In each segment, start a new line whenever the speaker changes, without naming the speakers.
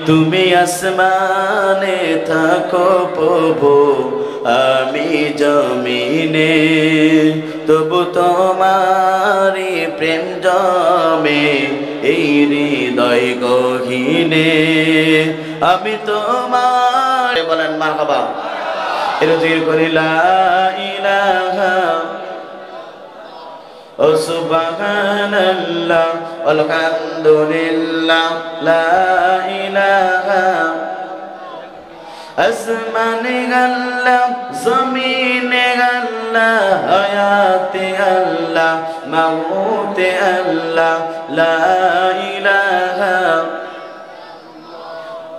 তুমি আসমানে থাকো প্রভু, আমি জমিনে, তবু তোমারি প্রেম জমে এই হৃদয় গহীনে। আমি তোমার বলেন মারহাবা, এরজির করি লা ইলাহা ও সুবহানাল্লাহ আলহামদুলিল্লাহ লা ইলাহা। আসমানে আল্লাহ, জমিনে আল্লাহ, হায়াতে আল্লাহ, মাউতে আল্লাহ, লা ইলাহা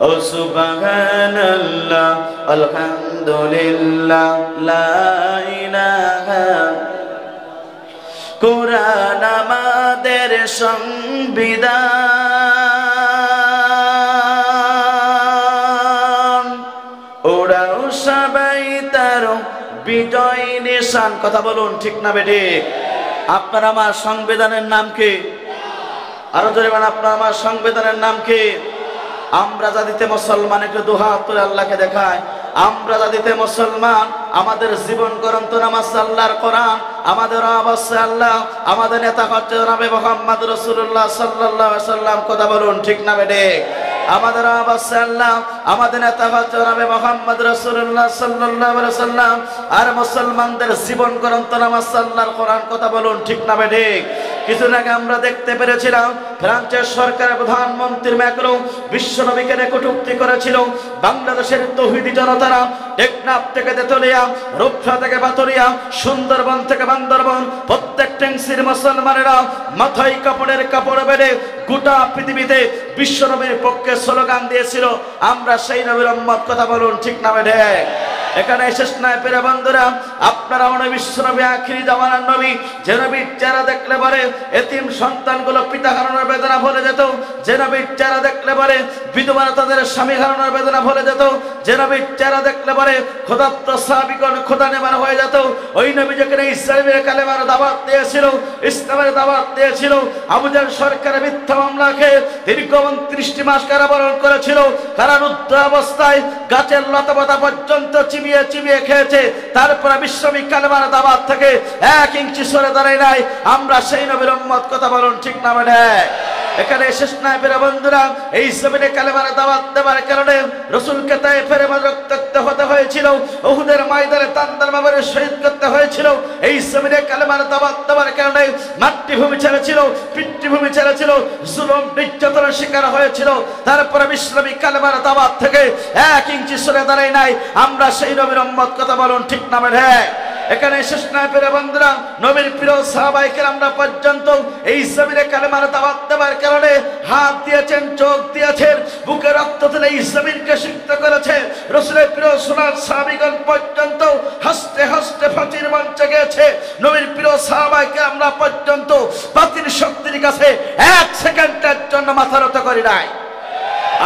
ও সুবহানাল্লাহ আলহামদুলিল্লাহ লা ইলাহা। কোরআন আমাদের সংবিধান, ওরাও সবাই তার বিজয় নিশান। কথা বলুন ঠিক না বেঠিক? আপনার আমার সংবিধানের নাম কি? আরো জোরে বলেন, আপনার আমার সংবিধানের নাম কি? আমরা জাতিতে মুসলমান, একটু দুহাত তুলে আল্লাহকে দেখায়। আমরা জাতিতে মুসলমান, আমাদের জীবন গ্রন্থ নামাজ আল্লাহর কোরআন, আমাদের অবশ্যই আল্লাহ, আমাদের নেতা হচ্ছে জনাবে মুহাম্মদ রাসূলুল্লাহ সাল্লাল্লাহু আলাইহি ওয়াসাল্লাম। কথা বলুন ঠিক না বেঠিক? আমাদের অবশ্যই আল্লাহ, আমাদের নেতা হচ্ছে জনাবে মুহাম্মদ রাসূলুল্লাহ সাল্লাল্লাহু আলাইহি ওয়াসাল্লাম। আর মুসলমানদের জীবন গ্রন্থ নামাজ আল্লাহর কোরআন। কথা বলুন ঠিক না বেঠিক? কিছুদিন আগে আমরা দেখতে পেরেছিলাম ফ্রান্সের সরকারের প্রধানমন্ত্রী ম্যাক্রো বিশ্বনবীকে কটূক্তি করেছিল। বাংলাদেশের তৌহিদি জনতারা টেকনাফ থেকে তেতুলিয়া, রূপসা থেকে পাতুরিয়া, সুন্দরবন থেকে বান্দরবন, প্রত্যেক ট্যাংসির মুসলমানেরা মাথায় কাপড়ের কাপড় বেঁধে গোটা পৃথিবীতে বিশ্বনবীর পক্ষে স্লোগান দিয়েছিল, আমরা সেই নবীর উম্মত। কথা বলুন ঠিক না বেঠিক? এখানে শেষ নয় প্রিয় বন্ধুরা, আপনারা মনে বিশ্বনবী আখিরি জামানার নবী, যে নবীর চেহারা দেখলে পরে এতিম সন্তানগুলো পিতা হারানোর বেদনা ভুলে যেত, যে নবীর চেহারা দেখলে পরে বিধবারা তাদের স্বামী হারানোর বেদনা ভুলে যেত, যে নবীর চেহারা দেখলে পরে ক্ষুধার্ত সাহাবীগণ ক্ষুধা নেবার হয়ে যেত। ওই নবী যেখানে ইসলামের কালেমার দাওয়াত দিয়েছিল, ইসলামের দাওয়াত দিয়েছিল, আবু জাহল সরকারের মিথ্যা মামলা খেয়ে দীর্ঘ 29 মাস কারাবরণ করেছিল। কারারুদ্ধ অবস্থায় গাছের লতাপাতা পর্যন্ত চিবিয়ে চিবিয়ে খেয়েছে, তারপরে বিশ্বনবী কালেমার দাওয়াত থেকে 1 ইঞ্চি সরে দাঁড়ায় নাই। আমরা সেই নবীর উম্মত। কথা বলুন ঠিক না বেঠিক? এখানে শেষ নয় প্রিয় বন্ধুরা, এই জমিনে কালেমার দাওয়াত দেওয়ার কারণে রাসূলকে তায়েফের রক্তাক্ত হতে হয়েছিল, উহুদের ময়দানে তান্দার শহীদ করতে হয়েছিল। এই জমিনে কালেমার দাওয়াত দেওয়ার কারণে মাতৃভূমি ছেড়েছিল, পিতৃভূমি ছেড়েছিল, জুলুম নির্যাতনের শিকার হয়েছিল। তারপরে বিশ্বনবী কালেমার দাওয়াত থেকে 1 ইঞ্চি সরে দাঁড়ায় নাই। আমরা সেই নবীর উম্মত। কথা বলুন ঠিক না বেঠিক? এখানে শেষ নয় প্রিয় বন্ধুরা, নবীর প্রিয় সাহাবায়ে কেরামরা পর্যন্ত এই জমিনে কালেমার দাওয়াত দেওয়ার কারণে হাত দিয়েছেন, চোখ দিয়েছেন, বুকে রক্ত তুলে এই জমিনকে সিক্ত করেছে। রাসূলের প্রিয় সোনার সাহাবীগণ পর্যন্ত হাসতে হাসতে ফাঁসির মঞ্চে গিয়েছে। নবীর প্রিয় সাহাবায়ে কেরামরা পর্যন্ত বাতিল শক্তির কাছে 1 সেকেন্ডের জন্য মাথা নত করে নাই।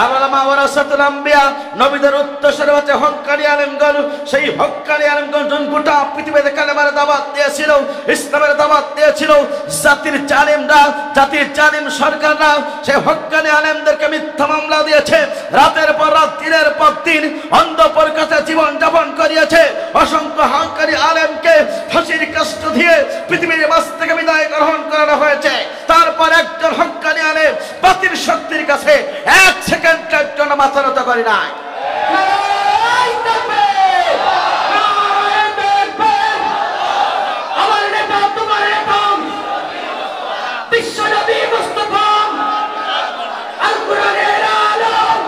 আলামা ওয়ারাসাতুল আম্বিয়া, নবীদের উত্তরসূরি হচ্ছে হক্কানি আলেমগণ। সেই হক্কানি আলেমগণ গোটা পৃথিবীতে কালেমার দাওয়াত দিয়েছিল, ইসলামের দাওয়াত দিয়েছিল। জাতির জালিমরা, জাতির জালিম সরকাররা সেই হক্কানি আলেমদেরকে মিথ্যা মামলা দিয়েছে। রাতের পর রাত, দিনের পর দিন অন্ধকার কাছে জীবন যাপন করিয়েছে। অসংখ্য হক্কানি আলেমকে ফাঁসির কষ্ট দিয়ে পৃথিবীর মাঝ থেকে বিদায় গ্রহণ করানো হয়েছে। তারপর একজন হক্কানি আলেম বাতিল শক্তির কাছে 1 সেকেন্ডের জন্য মাথা নত করে নাই। আমার নেতা তোমার এরকম বিশ্বনবী মুস্তাফা আল কোরআনের আলম।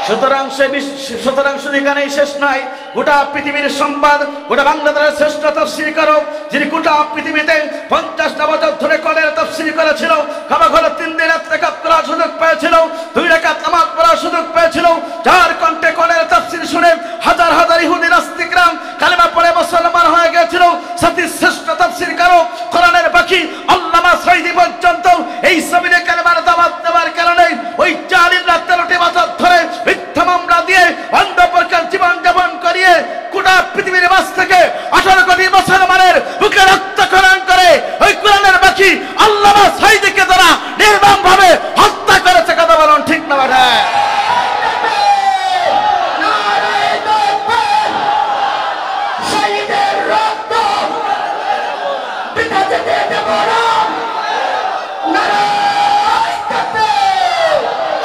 সুতরাং শুধু এখানেই শেষ নয়, গোটা পৃথিবীর সংবাদ, গোটা বাংলাদেশের শ্রেষ্ঠ তাফসীর কারক, যিনি গোটা পৃথিবীতে 50টা বছর ধরে কোরআনের তাফসীর করেছিল, কাবা ঘরে 3 দিন ইতিকাফ করার সুযোগ পেয়েছিল, 2 রাকাত নামাজ পড়ার সুযোগ পেয়েছিল, 4 কণ্ঠে কোরআনের তাফসীর শুনে হাজার হাজার ইহুদি নাস্তিকরা কালেমা পড়ে মুসলমান হয়ে গিয়েছিল। জাতির শ্রেষ্ঠ তাফসীর কারক কোরআনের পাখি আল্লামা সাঈদী পর্যন্ত এই জমিনে কালেমার দাওয়াত দেওয়ার কারণে ওই জালিমরা 13টি বছর ধরে মিথ্যা মামলা দিয়ে অন্ধকার জীবন যাপন করিয়ে গোটা পৃথিবীর মাঝ থেকে 18 কোটি মুসলমানের বুকে রক্তক্ষরণ করে ওই কোরআনের পাখি আল্লামা সাঈদীকে তারা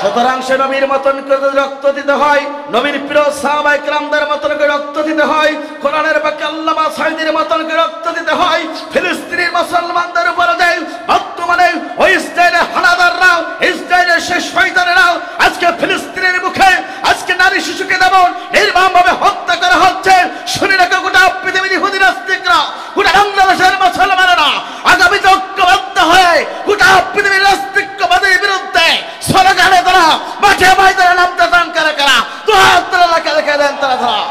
সুতরাং সে নবীর মতন করে রক্ত দিতে হয়, নবীর প্রিয় সাহাবায়ে কেরামদের মতন করে রক্ত দিতে হয়, কোরআনের পক্ষে আল্লামা সাঈদীর মতন করে রক্ত দিতে হয়। ফিলিস্তিনের মুসলমানদের উপরে যে বর্তমানে ওই ইসরায়েলের হানাদাররাও, ইসরায়েলের সেই শয়তানেরাও আজকে ফিলিস্তিনের মুখে আজকে নারী শিশুকে যেমন নির্মমভাবে হত্যা করা হচ্ছে, শুনে রাখো গোটা পৃথিবীর ইহুদি নাস্তিকরা, গোটা বাংলাদেশের মুসলমানেরা আগামীতে ঐক্যবদ্ধ হয়ে গোটা পৃথিবীর নাস্তিকবাদের বিরুদ্ধে স্লোগানে তারা মাঠে ময়দানে নামতে চান। কারা কারা দুহাত তুলে লেখা দেন তারা তারা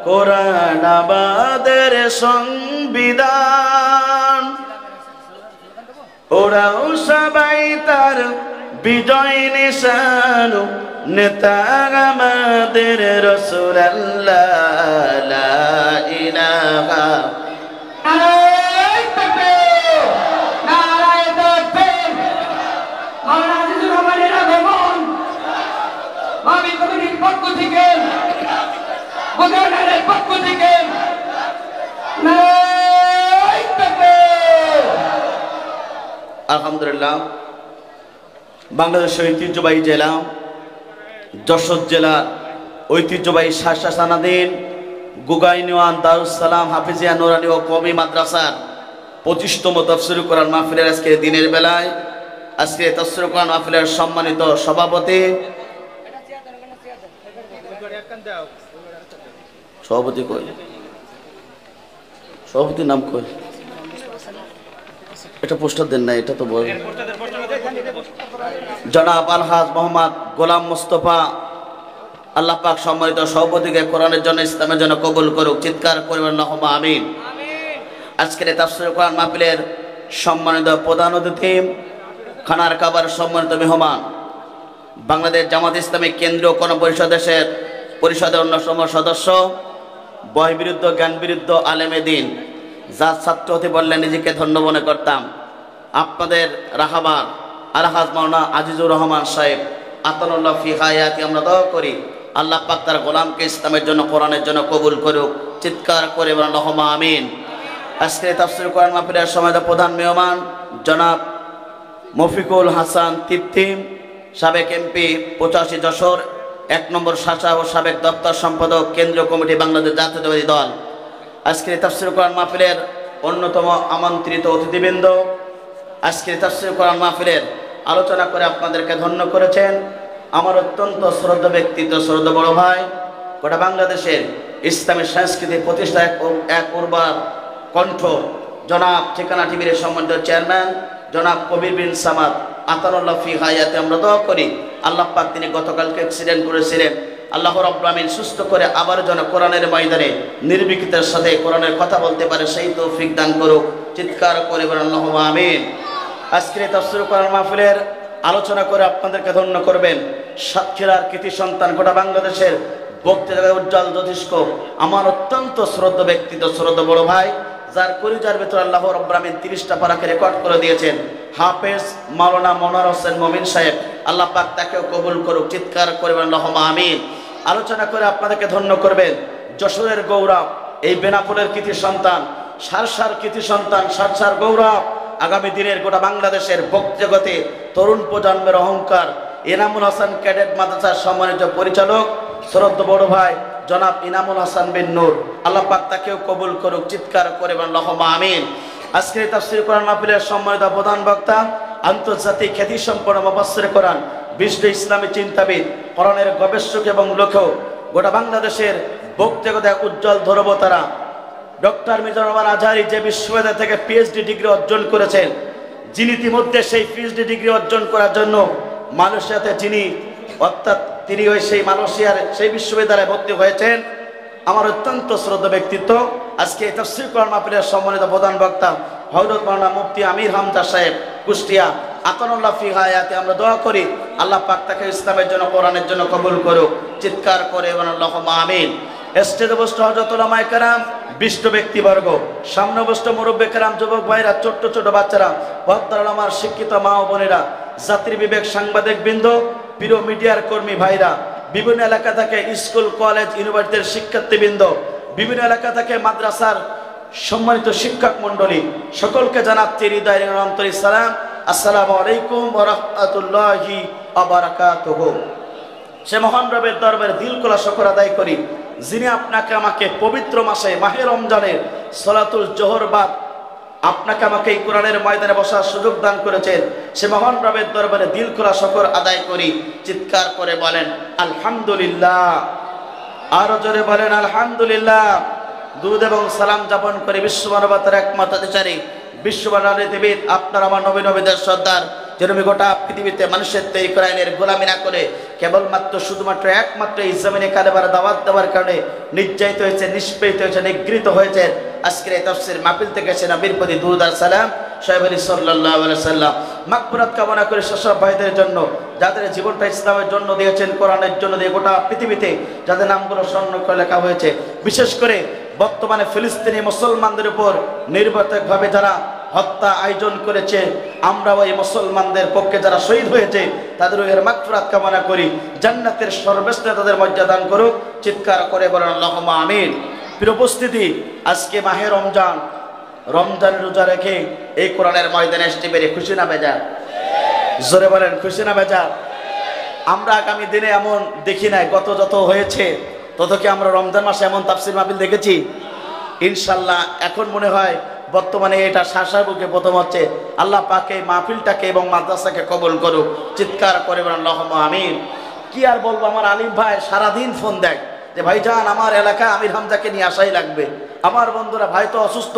কোরআন আমাদের সংবিধান, ওরাও সবাই তার বিজয় নিশান, নেতা আমাদের রাসূল আল্লাহ লা ইলাহা আলহামদুলিল্লাহ। বাংলাদেশের ঐতিহ্যবাহী জেলা যশোর জেলার ঐতিহ্যবাহী শাসা সানাদিন গুগাইনওয়ান দারুস সালাম হাফিজিয়া নুরানি ও কওমি মাদ্রাসার 25তম তাফসীর কোরআন মাহফিলের আজকে দিনের বেলায় আজকে তাফসীর কোরআন মাহফিলের সম্মানিত সভাপতি কই? সভাপতির নাম কই? এটা পোস্টার দেন না, এটা তো বল। জনাব আলহাজ মোহাম্মদ গোলাম মুস্তফা, আল্লাহ পাক সম্মানিত সভাপতিকে কোরআনের জন্য, ইসলামের জন্য কবুল করুক। চিৎকার করবেন আল্লাহুম্মা আমিন। আজকের তাফসীর কোরআন মাহফিলের সম্মানিত প্রধান অতিথি, খানার কাবার সম্মানিত মেহমান, বাংলাদেশ জামাত ইসলামী কেন্দ্রীয় পরিষদের অন্যতম সদস্য, বয়বিরুদ্ধ জ্ঞান বিরুদ্ধ আলেমে দিন, যার ছাত্র হতে বললে নিজেকে ধন্য মনে করতাম, আপনাদের রাহাবার আলহাজ মাওলানা আজিজুর রহমান সাহেব আতানুল্লাহ ফি হায়াতি, আমরা দোয়া করি আল্লাহ পাক তার গোলামকে ইসলামের জন্য, কোরআনের জন্য কবুল করুক। চিৎকার করে বলেন আল্লাহুম্মা আমিন। আজকে তাফসীর কোরআন মাহফিলের সময় প্রধান মেহমান জনাব মফিকুল হাসান তৃপ্তি, সাবেক এমপি 85 যশোর 1 নম্বর শাসা ও সাবেক দপ্তর সম্পাদক কেন্দ্রীয় কমিটি বাংলাদেশ জাতীয়তাবাদী দল। আজকে তাফসীর কোরআন মাহফিলের অন্যতম আমন্ত্রিত অতিথিবৃন্দ, আজকে তাফসীর কোরআন মাহফিলের আলোচনা করে আপনাদেরকে ধন্য করেছেন আমার অত্যন্ত শ্রদ্ধা ব্যক্তিত্ব, শ্রদ্ধা বড় ভাই, গোটা বাংলাদেশের ইসলামী সংস্কৃতি প্রতিষ্ঠা এক উর্বর কণ্ঠ জনাব ঠিকানা টিভির সম্মানিত চেয়ারম্যান জনাব কবির বিন সামাদ আতানুল্লাহ ফি হায়াতে, আমরা দোয়া করি আল্লাহ পাক তিনি গতকালকে অ্যাক্সিডেন্ট করেছিলেন, আল্লাহ রাব্বুল আমিন সুস্থ করে আবার যেন কোরআনের ময়দানে নির্ভীকতার সাথে কোরআনের কথা বলতে পারে সেই তৌফিক দান করুক। চিৎকার করে বলেন আল্লাহুম্মা আমিন। আজকের তাফসীর কোরআন মাহফিলের আলোচনা করে আপনাদেরকে ধন্য করবেন সাতক্ষীরার কৃতি সন্তান, গোটা বাংলাদেশের বক্তৃতা উজ্জ্বল জ্যোতিষ্ক, আমার অত্যন্ত শ্রদ্ধা ব্যক্তিত্ব, শ্রদ্ধা বড় ভাই, যার কলিজার ভেতর আল্লাহ রাব্বুল আমিন 30টা পারাকে রেকর্ড করে দিয়েছেন, হাফেজ মাওলানা মনোয়ার হোসেন মমিন সাহেব, আল্লাহ পাক তাকেও কবুল করুক। চিৎকার করবেন আল্লাহুম্মা আমিন। আলোচনা করে আপনাদেরকে ধন্য করবেন যশোরের গৌরব, এই বেনাপোলের কৃতি সন্তান, সারসার কৃতি সন্তান, সারসার গৌরব, আগামী দিনের গোটা বাংলাদেশের বক্তৃগতে তরুণ প্রজন্মের অহংকার, এনামুল হাসান ক্যাডেট মাদ্রাসার সম্মানিত পরিচালক শ্রদ্ধা বড় ভাই জনাব ইনামুল হাসান বিন নূর, আল্লাহ পাক তাকেও কবুল করুক। চিৎকার করে বলেন আল্লাহুম্মা আমিন। আজকে তাফসীর কোরআন মাহফিলের সম্মানিত প্রধান বক্তা, আন্তর্জাতিক খ্যাতিসম্পন্ন মুফাসসির কোরআন, বিশ্ব ইসলামী চিন্তাবিদ, কোরআনের গবেষক এবং লেখক, গোটা বাংলাদেশের বক্তৃতা উজ্জ্বল ধ্রুবতারা ডক্টর মিজানুর রহমান আজহারী, যে বিশ্ববিদ্যালয় থেকে পিএইচডি ডিগ্রি অর্জন করেছেন, যিনি ইতিমধ্যে সেই পিএইচডি ডিগ্রি অর্জন করার জন্য মালয়েশিয়াতে তিনি ওই সেই মালয়েশিয়ার সেই বিশ্ববিদ্যালয়ে ভর্তি হয়েছেন, আমার অত্যন্ত শ্রদ্ধা ব্যক্তিত্ব। আজকে তাফসীর কোরআন মাহফিলের সম্মানিত প্রধান বক্তা হযরত মাওলানা মুফতি আমির হামজা সাহেব কুষ্টিয়া, আতানুল্লাহ ফি হায়াতে, আমরা দোয়া করি আল্লাহ পাক তাকে ইসলামের জন্য, কোরআনের জন্য কবুল করুক। চিৎকার করে বলেন আল্লাহুম্মা আমিন। স্টেজে বসে হযরত উলামায়ে কেরাম, বিশিষ্ট ব্যক্তিবর্গ, সামনে বসত মুরব্বী কেরাম, যুবক ভাইরা, ছোট্ট ছোট বাচ্চারা, ভদ্ররা, আমার শিক্ষিত মা ও বোনেরা, জাতির বিবেক, সাংবাদিক বৃন্দ, প্রিয় মিডিয়ার কর্মী ভাইরা, বিভিন্ন এলাকা থেকে স্কুল, কলেজ, ইউনিভার্সিটির শিক্ষার্থীবৃন্দ, বিভিন্ন এলাকা থেকে মাদ্রাসার সম্মানিত শিক্ষক মন্ডলী, সকলকে জানাচ্ছি হৃদয়ের আন্তরিক সালাম। আসসালামু আলাইকুম ওয়া রাহমাতুল্লাহি ওয়া বারাকাতুহু। সে মহান রবের দরবারে দিল খোলা শুকর আদায় করি, যিনি আপনাকে আমাকে পবিত্র মাসে মাহে রমজানের সালাতুল জোহর বাদ আপনাকে আমাকে এই কোরআনের ময়দানে বসার সুযোগ দান করেছেন। সে মহান রবের দরবারে দিল খোলা শুকর আদায় করি। চিৎকার করে বলেন আলহামদুলিল্লাহ, আরো জোরে বলেন আলহামদুলিল্লাহ। দুরূদ এবং সালাম যাপন করে বিশ্ব মানবতার একমাত্র অধিকারী, বিশ্ববাণীবিদ, আপনার আমার নবী নবীদের সর্দার, যেরকম গোটা পৃথিবীতে মানুষের তৈরি কোরআনের গোলামি না করে কেবলমাত্র শুধুমাত্র একমাত্র এই জমিনে কালেবার দাওয়াত দেওয়ার কারণে নির্যাতিত হয়েছে, নিষ্পেষিত হয়েছে, নিগৃহীত হয়েছে। আজকের এই তাফসীর মাহফিল থেকে সে নবীর প্রতি দুরূদ আর সালাম সাহেব আলী সাল্লাল্লাহু আলাইহি সাল্লাম মাগফিরাত কামনা করে সেসব ভাইদের জন্য যাদের জীবনটা ইসলামের জন্য দিয়েছেন, কোরআনের জন্য দিয়ে গোটা পৃথিবীতে যাদের নামগুলো স্বর্ণ করে লেখা হয়েছে, বিশেষ করে বর্তমানে ফিলিস্তিনি মুসলমানদের উপর নির্বাচকভাবে যারা হত্যা আয়োজন করেছে, আমরা ওই মুসলমানদের পক্ষে যারা শহীদ হয়েছে তাদের রূহের মাগফিরাত কামনা করি। জান্নাতের সর্বশ্রেষ্ঠ তাদের মর্যাদা দান করুক। চিৎকার করে বলেন আল্লাহুম্মা আমিন। প্রিয় উপস্থিতি, আজকে মাহে রমজান, রমজান রোজা রেখে এই কোরআনের ময়দানে আসতে পেরে খুশি না বেজার? জোরে বলেন খুশি না বেজার? আমরা আগামী দিনে এমন দেখি নাই, গত যত হয়েছে তত কি আমরা রমজান মাসে এমন তাফসীর মাহফিল দেখেছি? ইনশাল্লাহ এখন মনে হয় বর্তমানে এটা শাসার বুকে প্রথম হচ্ছে। আল্লাহ পাক এই মাহফিলটাকে এবং মাদ্রাসাকে কবুল করুক। চিৎকার করে বলেন আল্লাহুম্মা আমিন। কি আর বলবো, আমার আলিম ভাই সারাদিন ফোন দেয় যে ভাইজান আমার এলাকায় আমির হামজাকে নিয়ে আসাই লাগবে। আমার বন্ধুরা, ভাই তো অসুস্থ,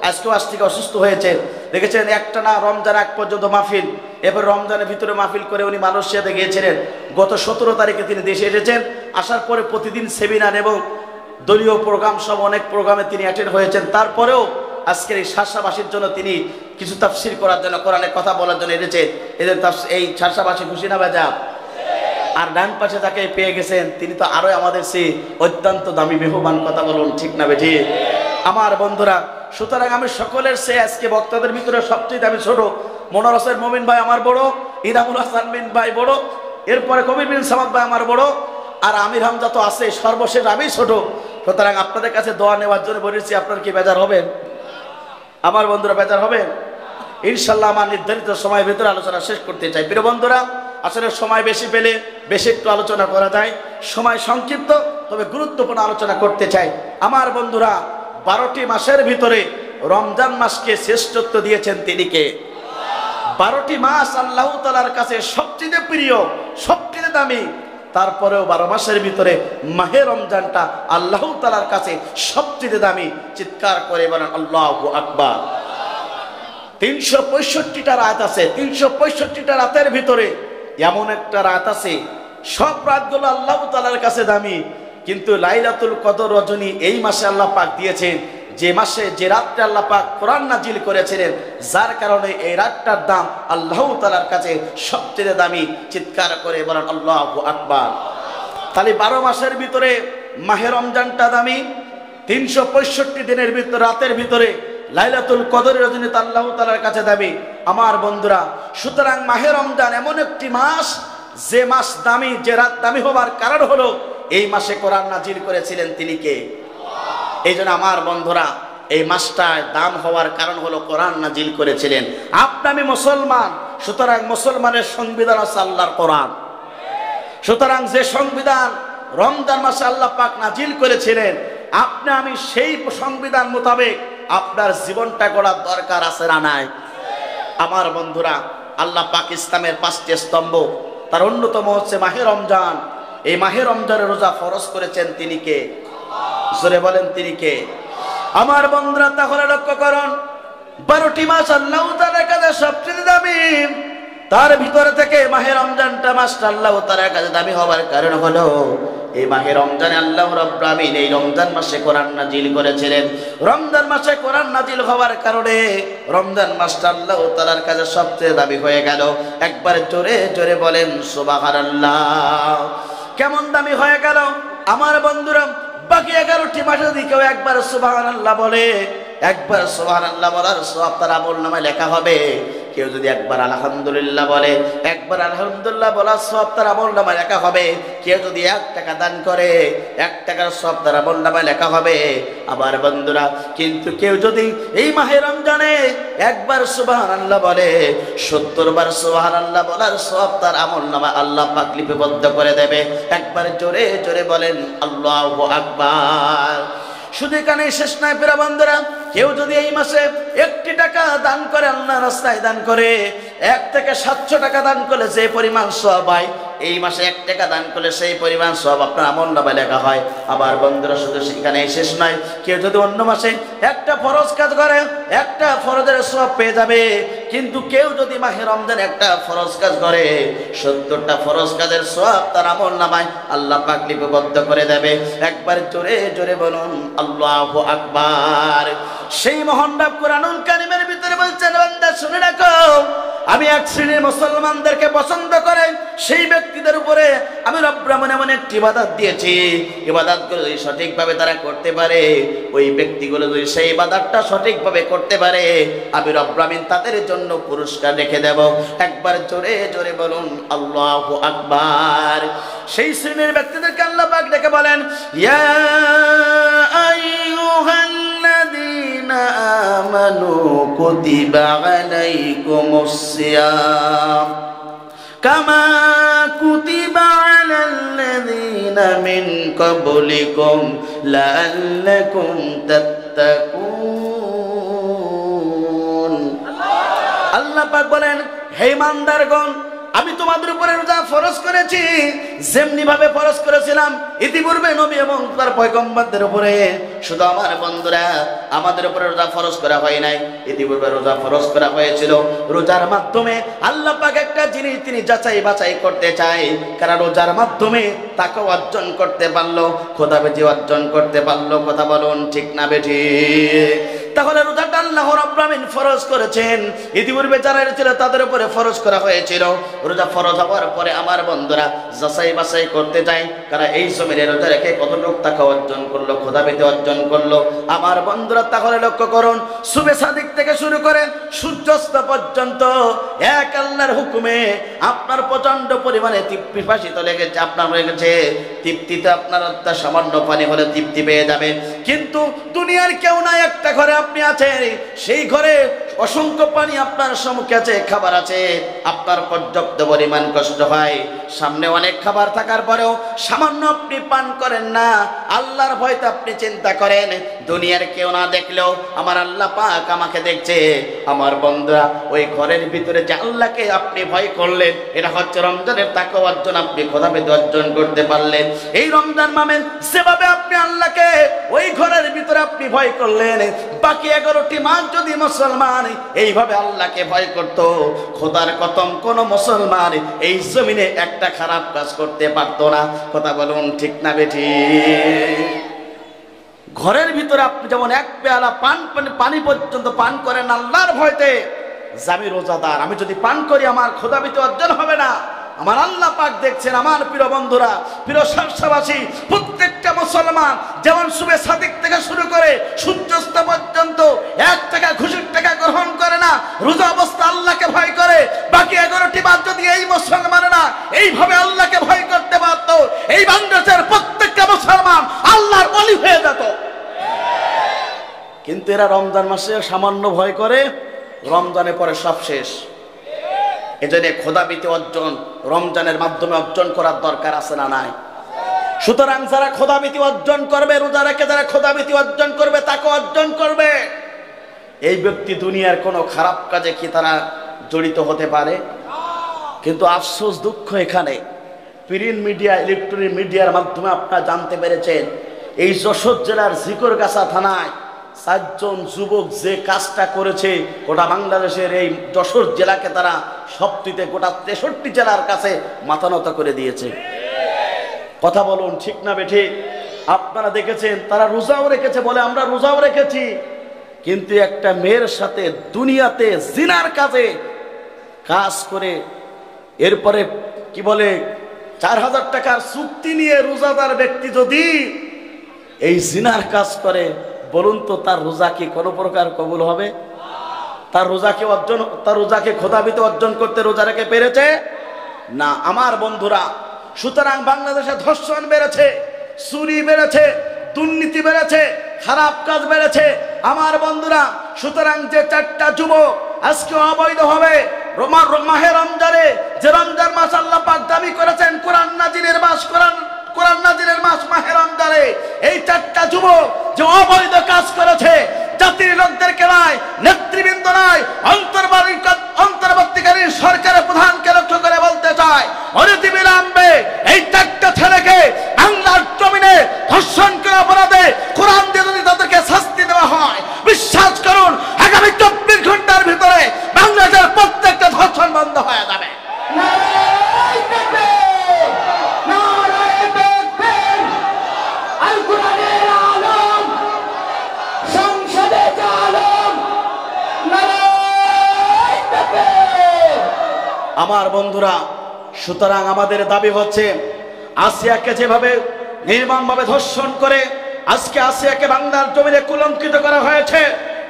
আজকেও আজ থেকে অসুস্থ হয়েছে। দেখেছেন একটা না রমজান এক পর্যন্ত মাহফিল, এবার রমজানের ভিতরে মাহফিল করে উনি মালয়েশিয়াতে গিয়েছিলেন। গত 17 তারিখে তিনি দেশে এসেছেন। আসার পরে প্রতিদিন সেমিনার এবং দলীয় প্রোগ্রাম সব অনেক প্রোগ্রামে তিনি অ্যাটেন্ড হয়েছেন। তারপরেও আজকের এই শাসাবাসীর জন্য তিনি কিছু তাফসীর করার জন্য, কোরআনের কথা বলার জন্য এসেছে। এদের এই শাসাবাসী খুশি না বেজা? আর ডান পাশে যাকে পেয়ে গেছেন তিনি তো আরো আমাদের সেই অত্যন্ত দামি মেহমান। কথা বলুন ঠিক না বেঠি? আমার বন্ধুরা, সুতরাং আমি সকলের সে আজকে বক্তাদের ভিতরে সবচেয়ে আমি ছোট। মনোয়ার হোসেন মমিন ভাই আমার বড়, ইনামুল হাসান বিন ভাই বড়, এরপরে কবির বিন সামাদ ভাই আমার বড়, আর আমির হামজা তো আছে, সর্বশেষ আমি ছোট। সুতরাং আপনাদের কাছে দোয়া নেওয়ার জন্য বলেছি। আপনার কি বেজার হবেন? আমার বন্ধুরা বেজার হবেন? ইনশাল্লাহ আমার নির্ধারিত সময়ের ভিতরে আলোচনা শেষ করতে চাই। প্রিয় বন্ধুরা, আসলে সময় বেশি পেলে বেশি একটু আলোচনা করা যায়, সময় সংক্ষিপ্ত তবে গুরুত্বপূর্ণ আলোচনা করতে চাই। আমার বন্ধুরা, 12টি মাসের ভিতরে রমজান মাসকে শ্রেষ্ঠত্ব দিয়েছেন তিনি কে? 12টি মাস আল্লাহ তাআলার কাছে সবচেয়ে প্রিয়, সবচেয়ে দামি। তারপরেও 12 মাসের ভিতরে মাহে রমজানটা আল্লাহ তাআলার কাছে সবচেয়ে দামি। চিৎকার করে বলেন আল্লাহু আকবার। 365টা রাত আছে, 365টা রাতের ভিতরে এমন একটা রাত আছে, সব রাতগুলো আল্লাহ তাআলার কাছে দামি, কিন্তু লাইলাতুল কদর রজনী এই মাসে আল্লাহ পাক দিয়েছেন, যে মাসে যে রাতটা আল্লাহ পাক কোরআন নাজিল করেছিলেন, যার কারণে এই রাতটার দাম আল্লাহ তাআলার কাছে সবচেয়ে দামি। চিৎকার করে বলেন আল্লাহু আকবার। তাহলে 12 মাসের ভিতরে মাহে রমজানটা দামি, 365 দিনের ভিতরে রাতের ভিতরে লাইলাতুল কদর রজনী আল্লাহ তাআলার কাছে দামি। আমার বন্ধুরা, সুতরাং মাহে রমজান এমন একটি মাস, যে মাস দামি, যে রাত দামি হবার কারণ হলো এই মাসে কোরআন নাজিল করেছিলেন তিনি কে? এই জন্য আমার বন্ধুরা, এই মাসটায় দাম হওয়ার কারণ হলো কোরআন নাজিল করেছিলেন। আপনি আমি মুসলমান, সুতরাং মুসলমানের সংবিধান আছে আল্লাহর কোরআন। সুতরাং যে সংবিধান রমজান মাসে আল্লাহ পাক নাজিল করেছিলেন, আপনি আমি সেই সংবিধান মোতাবেক আপনার জীবনটা গড়ার দরকার আছে না নাই? আমার বন্ধুরা, আল্লাহ পাক ইসলামের 5টি স্তম্ভ, তার অন্যতম হচ্ছে মাহে রমজান। এই মাহে রমজানের রোজা ফরজ করেছেন তিনি কে? জোরে বলেন তিনি কে? আমার বন্ধুরা, তাহলে লক্ষ্য করুন, 12টি মাস আল্লাহ তাআলার কাছে সবচেয়ে দামি, তার ভিতরে থেকে মাহে রমজানটা মাসটা আল্লাহ তাআলার কাছে দামি হবার কারণ হলো এই মাহে রমজানে আল্লাহ রাব্বুল আমিন এই রমজান মাসে কোরআন নাজিল করেছিলেন। রমজান মাসে কোরআন নাজিল হওয়ার কারণে রমজান মাসটা আল্লাহ তাআলার কাছে সবচেয়ে দামি হয়ে গেল। একবার জোরে জোরে বলেন সুবহানাল্লাহ। কেমন দামি হয়ে গেল? আমার বন্ধুরা, বাকি 11টি মাসে যদি কেউ একবার সুবহানাল্লাহ বলে, একবার সুবহানাল্লাহ বলার সওয়াব তার আমলনামায় লেখা হবে। কেউ যদি একবার আলহামদুলিল্লাহ বলে, একবার আলহামদুলিল্লাহ বলার সওয়াব তার আমলনামায় লেখা হবে। কেউ যদি 1 টাকা দান করে, 1 টাকার সওয়াব তার আমলনামায় লেখা হবে। আবার বন্ধুরা, কিন্তু কেউ যদি এই মাহে রমজানে একবার সুবহানাল্লাহ বলে, 70 বার সুবহানাল্লাহ বলার সওয়াব তার আমলনামায় আল্লাহ পাক লিপিবদ্ধ করে দেবে। একবার জোরে জোরে বলেন আল্লাহু আকবার। শুধু এখানে শেষ নয় প্রিয় বন্ধুরা, কেউ যদি এই মাসে 1টি টাকা দান করে, আল্লাহর রাস্তায় দান করে, 1 থেকে 700 টাকা দান করলে যে পরিমাণ সওয়াব হয়, এই মাসে 1 টাকা দান করলে সেই পরিমাণ সওয়াব আপনার আমলনামায় লেখা হয়। আবার বন্ধুরা, শুধু সেখানে শেষ নয়, কেউ যদি অন্য মাসে একটা ফরজ কাজ করে, একটা ফরজের সওয়াব পেয়ে যাবে। কিন্তু কেউ যদি মাহে রমজান একটা ফরজ কাজ করে, 70টা ফরজ কাজের সওয়াব তার আমলনামায় আল্লাহ পাক লিপিবদ্ধ করে দেবে। একবার জোরে জোরে বলুন আল্লাহু আকবার। সেই মহান রব কুরআনুল কারীমের ভিতরে বলছেন, বান্দা শুনে রাখো, আমি এক শ্রেণীর মুসলমানদেরকে পছন্দ করে সেই ব্যক্তিদের উপরে আমি রব্বুল আলামিন এমন একটি ইবাদত দিয়েছি, ইবাদতগুলো যদি সঠিকভাবে তারা করতে পারে, ওই ব্যক্তিগুলো যদি সেই ইবাদতটা সঠিকভাবে করতে পারে, আমি রব্বুল আলামিন তাদের জন্য পুরস্কার রেখে দেব। একবার জোরে জোরে বলুন আল্লাহু আকবার। সেই শ্রেণীর ব্যক্তিদেরকে আল্লাহ পাক ডেকে বলেন, ইয়া আইয়ুহাল্লাযীনা আমানু কুতিবা আলাইকুমুস সিয়াম কামা কুতিবা আলাল্লাযীনা মিন ক্বাবলিকুম লাআল্লাকুম তাত্তাকুন। আল্লাহ পাক বলেন, হে ঈমানদারগণ, আমি তোমাদের উপরে রোজা ফরজ করেছি যেমনি ভাবে ফরজ করেছিলাম ইতিপূর্বে নবী এবং তার পয়গম্বরদের উপরে। শুধু আমার বন্ধুরা, আমাদের উপরে রোজা ফরজ করা হয় নাই, ইতিপূর্বে রোজা ফরজ করা হয়েছিল। রোজার মাধ্যমে আল্লাহ পাক একটা জিনিস তিনি যাচাই বাছাই করতে চায়, কারণ রোজার মাধ্যমে তাকে অর্জন করতে পারলো, খোদাবেজি অর্জন করতে পারলো। কথা বলুন ঠিক না বেঠিক? তাহলে রোজাটা আল্লাহ রাব্বুল আলামিন ফরজ করেছেন, ইতিপূর্বে যারা ছিল তাদের উপরে ফরজ করা হয়েছিল। রোজা ফরজ হওয়ার পরে আমার বন্ধুরা যাচাই বাছাই করতে চাই, কারণ এই সময়ে রোজা রেখে কতটুকু টাকা অর্জন করলো, খোদাবেদি অর্জন করলো। আমার বন্ধুরা তাহলে লক্ষ্য করুন, সুবে সাদিক থেকে শুরু করে সূর্যাস্ত পর্যন্ত এক আল্লাহর হুকুমে আপনার প্রচন্ড পরিমাণে পিপাসিত লেগেছে, আপনার হয়ে গেছে তৃপ্তিতে আপনার সামান্য পানি হলে তৃপ্তি পেয়ে যাবে। কিন্তু দুনিয়ার কেউ নাই, একটা ঘরে আপনি আছেন, সেই ঘরে অসংখ্য পানি আপনার সম্মুখে আছে, খাবার আছে, আপনার পর্যাপ্ত পরিমাণ কষ্ট হয়, সামনে অনেক খাবার থাকার পরেও সামান্য আপনি পান করেন না। আল্লাহর ভয়তে আপনি চিন্তা করেন, দুনিয়ার কেউ না দেখলেও আমার আল্লাহ পাক আমাকে দেখছে। আমার বন্ধুরা, ওই ঘরের ভিতরে যে আল্লাহকে আপনি ভয় করলেন, এটা হচ্ছে রমজানের তাকওয়া অর্জন, আপনি খোদাবেদি অর্জন করতে পারলেন। এই রমজান মাসে যেভাবে আপনি আল্লাহকে ওই ঘরের ভিতরে আপনি ভয় করলেন, বাকি 11টি মাস যদি মুসলমান এইভাবে আল্লাহকে ভয় করত, খোদার কসম কোন মুসলমান এই জমিনে একটা খারাপ কাজ করতে পারত না। কথা বলুন ঠিক না বেঠিক? ঘরের ভিতরে আপনি যেমন এক পেয়ালা পানি পর্যন্ত পান করেন আল্লাহর ভয়তে, আমি রোজাদার, আমি যদি পান করি আমার খোদাবেদি অর্জন হবে না। আমার আল্লাহ পাক দেখছেন। আমার প্রিয় বন্ধুরা, প্রিয় শার্শাবাসী, প্রত্যেকটা মুসলমান যেমন সুবে সাদিক থেকে শুরু করে সূর্যাস্ত পর্যন্ত 1 টাকা ঘুষের টাকা গ্রহণ করে না, রোজা অবস্থা আল্লাহকে ভয় করে। বাকি 11টি মাস যদি এই মুসলমানেরা এইভাবে আল্লাহকে ভয় করতে পারত, এই বাংলাদেশের প্রত্যেকটা মুসলমান আল্লাহর ওলি হয়ে যেত। কিন্তু এরা রমজান মাসে সামান্য ভয় করে, রমজানের পরে সব শেষ। এজন্য খোদাবেদি অর্জন রমজানের মাধ্যমে অর্জন করার দরকার আছে না নাই? সুতরাং যারা খোদাবেদি অর্জন করবে, রোজা রেখে যারা খোদাবেদি অর্জন করবে, তাকে অর্জন করবে, এই ব্যক্তি দুনিয়ার কোনো খারাপ কাজে কি তারা জড়িত হতে পারে? কিন্তু আফসোস, দুঃখ এখানে প্রিন্ট মিডিয়া, ইলেকট্রনিক মিডিয়ার মাধ্যমে আপনারা জানতে পেরেছেন, এই যশোর জেলার ঝিকরগাছা থানায় 4 জন যুবক যে কাজটা করেছে, গোটা বাংলাদেশের এই যশোর জেলাকে তারা সবটিতে গোটা 63 জেলার কাছে মাথা নত করে দিয়েছে। কথা বলুন ঠিক না বেঠিক? আপনারা দেখেছেন, তারা রোজাও রেখেছে বলে আমরা রোজাও রেখেছি, কিন্তু একটা মেয়ের সাথে দুনিয়াতে জিনার কাজে কাজ করে এরপরে কি বলে 4000 টাকার চুক্তি নিয়ে রোজাদার ব্যক্তি যদি এই জিনার কাজ করে, বলুন তো তার রোজা কি কোনো প্রকার কবুল হবে? তার রোজাকে খোদাবিতে অর্জন করতে রোজা রেখে পেরেছে না। আমার বন্ধুরা, সুতরাং বাংলাদেশে ধর্ষণ বেড়েছে, চুরি বেড়েছে, দুর্নীতি বেড়েছে, খারাপ কাজ বেড়েছে আমার বন্ধুরা। সুতরাং যে 4টা যুবক আজকে অবৈধ হবে মাহে রমজানে, যে রমজান মাস আল্লাহ পাক দাবি করেছেন কোরআন নাজিলের মাস, কোরআন নাজিলের মাস মাহে রমজানে, এই 4টা যুবক যে অবৈধ কাজ করেছে, জাতির লোকদেরকে নয়, নেতৃবৃন্দ নয়, অন্তর্বর্তীকালীন সরকারের প্রধানকে লক্ষ্য করে বলতে চায়, অনতিবিলম্বে এই 4টা ছেলেকে বাংলার জমিনে ধর্ষণ করা অপরাধে কোরআন দিয়ে যদি তাদেরকে শাস্তি দেওয়া হয়, বিশ্বাস করুন আগামী 24 ঘন্টার ভিতরে বাংলাদেশের প্রত্যেকটা ধর্ষণ বন্ধ হয়ে যাবে। আমার বন্ধুরা, সুতরাং আমাদের দাবি হচ্ছে, আসিয়াকে যেভাবে নির্মমভাবে ধর্ষণ করে আজকে আসিয়াকে বাংলার জমিনে কুলঙ্কিত করা হয়েছে,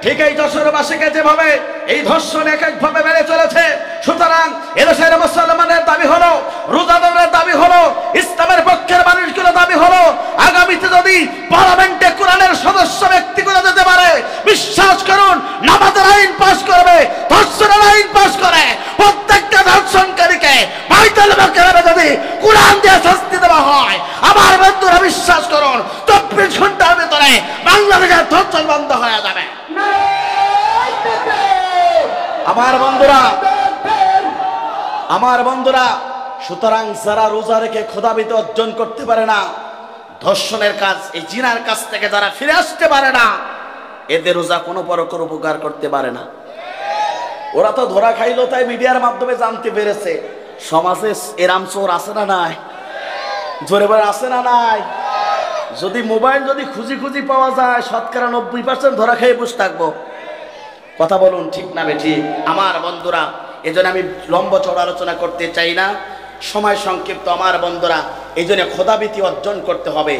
ঠিক এই যশোরবাসীকে যেভাবে এই ধর্ষণ এক একভাবে বেড়ে চলেছে, সুতরাং এদেশের মুসলমানের দাবি হলো, রোজাদারের দাবি হলো, ইসলামের পক্ষের মানুষগুলো দাবি হলো, আগামীতে যদি পার্লামেন্টে কোরআনের সদস্য ব্যক্তি করে যেতে পারে, বিশ্বাস করুন নামাজের আইন পাস করবে, ধর্ষণের আইন পাস করে প্রত্যেকটা ধর্ষণকারীকে বাইতুল মুকাররমে যদি কোরআন দিয়ে শাস্তি দেওয়া হয়, আমার বন্ধুরা বিশ্বাস করুন 24 ঘন্টার ভিতরে বাংলাদেশের ধর্ষণ বন্ধ হয়ে যাবে। আমার বন্ধুরা, সুতরাং যারা রোজা রেখে খোদাবিতে অর্জন করতে পারে না, ধর্ষণের কাজ, এই জিনার কাছ থেকে যারা ফিরে আসতে পারে না, এদের রোজা কোনো প্রকার উপকার করতে পারে না। ওরা তো ধরা খাইলো, তাই মিডিয়ার মাধ্যমে জানতে পেরেছে। সমাজে এরাম চোর আছে না নাই? জোরে বলে আছে না নাই? যদি মোবাইল যদি খুঁজি খুঁজি পাওয়া যায়, শতকরা 90% ধরা খেয়ে বসে থাকবো। কথা বলুন ঠিক না বেঠিক? আমার বন্ধুরা, এজন্য আমি লম্বা চড়া আলোচনা করতে চাই না, সময় সংক্ষিপ্ত। আমার বন্ধুরা, এই জন্য খোদাবিতি অর্জন করতে হবে।